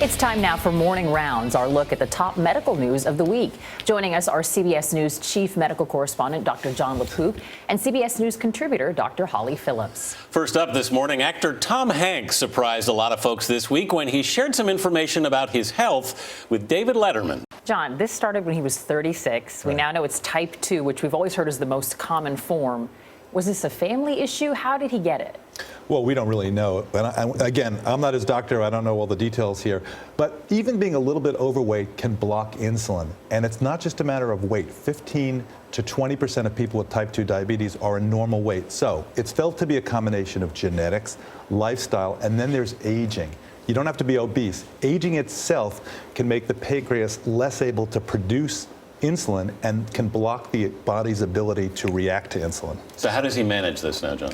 It's time now for Morning Rounds, our look at the top medical news of the week. Joining us are CBS News chief medical correspondent Dr. Jon LaPook and CBS News contributor Dr. Holly Phillips. First up this morning, actor Tom Hanks surprised a lot of folks this week when he shared some information about his health with David Letterman. John, this started when he was 36. We now know it's type 2, which we've always heard is the most common form. Was this a family issue? How did he get it? Well, we don't really know. And again, I'm not his doctor. I don't know all the details here. But even being a little bit overweight can block insulin. And it's not just a matter of weight. 15 to 20% of people with type 2 diabetes are a normal weight. So it's felt to be a combination of genetics, lifestyle, and then there's aging. You don't have to be obese. Aging itself can make the pancreas less able to produce insulin and can block the body's ability to react to insulin. So how does he manage this now, John?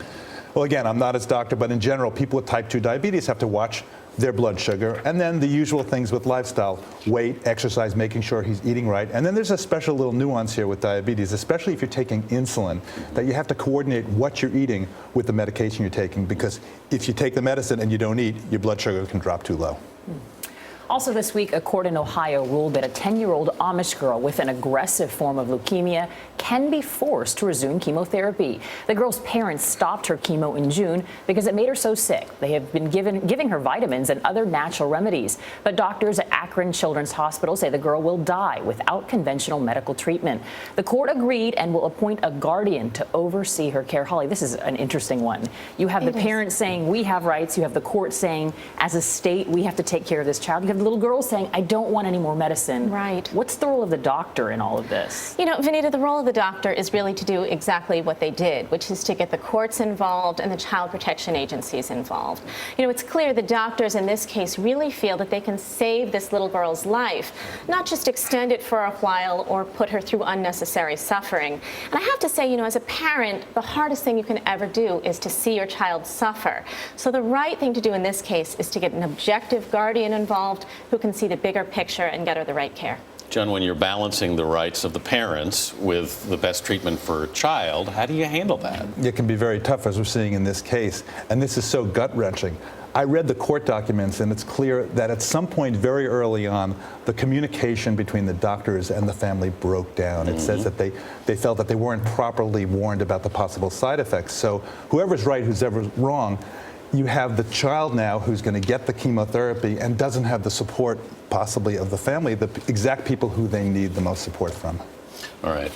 Well, again, I'm not his doctor, but in general, people with type 2 diabetes have to watch their blood sugar, and then the usual things with lifestyle, weight, exercise, making sure he's eating right. And then there's a special little nuance here with diabetes, especially if you're taking insulin, that you have to coordinate what you're eating with the medication you're taking, because if you take the medicine and you don't eat, your blood sugar can drop too low. Also this week, a court in Ohio ruled that a 10-year-old Amish girl with an aggressive form of leukemia can be forced to resume chemotherapy. The girl's parents stopped her chemo in June because it made her so sick. They have been giving her vitamins and other natural remedies. But doctors at Akron Children's Hospital say the girl will die without conventional medical treatment. The court agreed and will appoint a guardian to oversee her care. Holly, this is an interesting one. You have the parents saying we have rights. You have the court saying as a state we have to take care of this child. You have the little girl saying, I don't want any more medicine. Right. What's the role of the doctor in all of this? You know, Vanita, the role of the doctor is really to do exactly what they did, which is to get the courts involved and the child protection agencies involved. You know, it's clear the doctors in this case really feel that they can save this little girl's life, not just extend it for a while or put her through unnecessary suffering. And I have to say, you know, as a parent, the hardest thing you can ever do is to see your child suffer. So the right thing to do in this case is to get an objective guardian involved who can see the bigger picture and get her the right care. John, when you're balancing the rights of the parents with the best treatment for a child, how do you handle that? It can be very tough, as we're seeing in this case, and this is so gut-wrenching. I read the court documents, and it's clear that at some point very early on, the communication between the doctors and the family broke down. It says that they felt that they weren't properly warned about the possible side effects. So whoever's right, who's ever wrong, you have the child now who's going to get the chemotherapy and doesn't have the support possibly of the family, the exact people who they need the most support from. All right.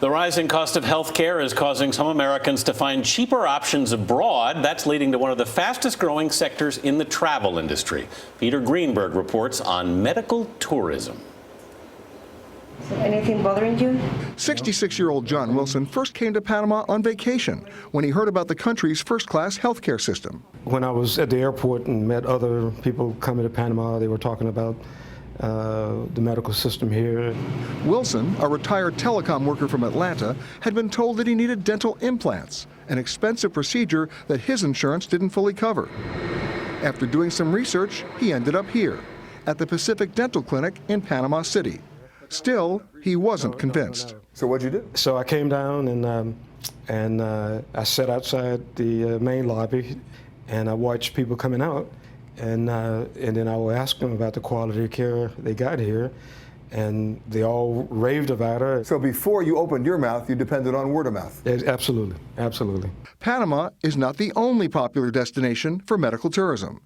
The rising cost of health care is causing some Americans to find cheaper options abroad. That's leading to one of the fastest growing sectors in the travel industry. Peter Greenberg reports on medical tourism. Anything bothering you? 66-year-old John Wilson first came to Panama on vacation when he heard about the country's first-class healthcare system. When I was at the airport and met other people coming to Panama, they were talking about the medical system here. Wilson, a retired telecom worker from Atlanta, had been told that he needed dental implants, an expensive procedure that his insurance didn't fully cover. After doing some research, he ended up here, at the Pacific Dental Clinic in Panama City. Still, he wasn't convinced. So what'd you do? So I came down and I sat outside the main lobby and I watched people coming out, and then I would ask them about the quality of care they got here, and they all raved about it. So before you opened your mouth, you depended on word of mouth. Absolutely, absolutely. Panama is not the only popular destination for medical tourism.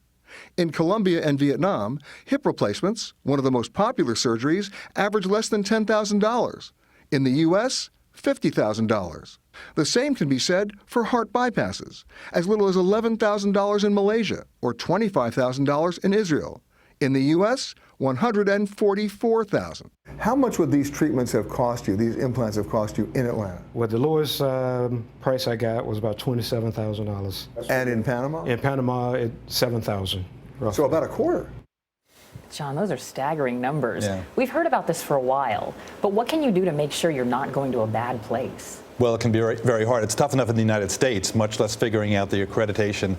In Colombia and Vietnam, hip replacements, one of the most popular surgeries, average less than $10,000. In the U.S., $50,000. The same can be said for heart bypasses, as little as $11,000 in Malaysia or $25,000 in Israel. In the U.S., $144,000. How much would these treatments have cost you, these implants have cost you in Atlanta? Well, the lowest price I got was about $27,000. And in Panama? In Panama, it's $7,000. So about a quarter. John, those are staggering numbers. Yeah. We've heard about this for a while, but what can you do to make sure you're not going to a bad place? Well, it can be very, very hard. It's tough enough in the United States, much less figuring out the accreditation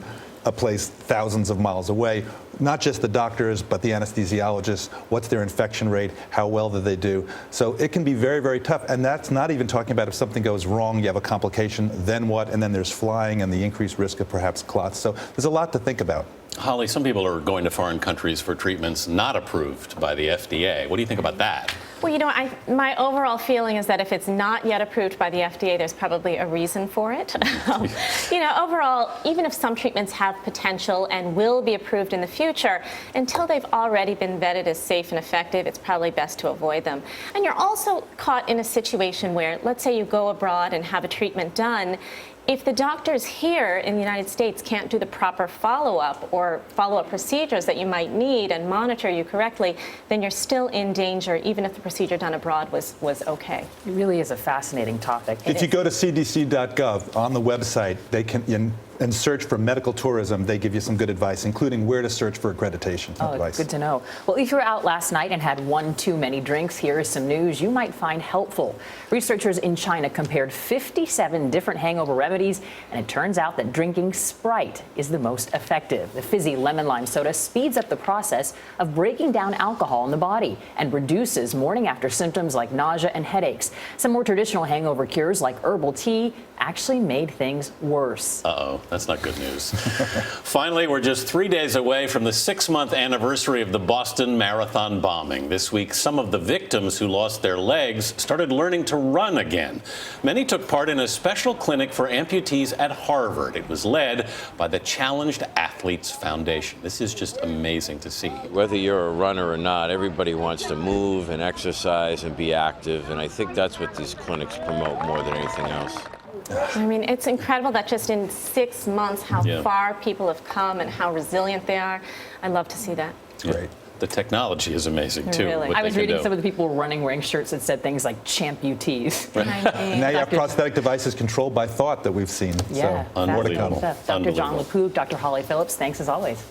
a place thousands of miles away. Not just the doctors, but the anesthesiologists. What's their infection rate? How well do they do? So it can be very, very tough. And that's not even talking about if something goes wrong, you have a complication, then what? And then there's flying and the increased risk of perhaps clots. So there's a lot to think about. Holly, some people are going to foreign countries for treatments not approved by the FDA. What do you think about that? Well, you know, my overall feeling is that if it's not yet approved by the FDA, there's probably a reason for it. You know, overall, even if some treatments have potential and will be approved in the future, until they've already been vetted as safe and effective, it's probably best to avoid them. And you're also caught in a situation where, let's say you go abroad and have a treatment done. If the doctors here in the United States can't do the proper follow-up or follow-up procedures that you might need and monitor you correctly, then you're still in danger, even if the procedure done abroad was okay. It really is a fascinating topic. If you go to cdc.gov on the website, they can and search for medical tourism, they give you some good advice, including where to search for accreditation advice. Good to know. Well, if you were out last night and had one too many drinks, here is some news you might find helpful. Researchers in China compared 57 different hangover remedies, and it turns out that drinking Sprite is the most effective. The fizzy lemon lime soda speeds up the process of breaking down alcohol in the body and reduces morning after symptoms like nausea and headaches. Some more traditional hangover cures like herbal tea actually made things worse. Uh-oh, that's not good news. Finally, we're just 3 days away from the 6-month anniversary of the Boston Marathon bombing. This week, some of the victims who lost their legs started learning to run again. Many took part in a special clinic for amputees at Harvard. It was led by the Challenged Athletes Foundation. This is just amazing to see. Whether you're a runner or not, everybody wants to move and exercise and be active, and I think that's what these clinics promote more than anything else. I mean, it's incredible that just in 6 months how far people have come and how resilient they are. I love to see that. Great. The technology is amazing, too. Really. what I they was can reading do. some of the people wearing shirts that said things like champutees. And now you have prosthetic devices controlled by thought that we've seen. Yeah, so more to come. Unbelievable. Dr. Jon Unbelievable. LaPook, Dr. Holly Phillips, thanks as always.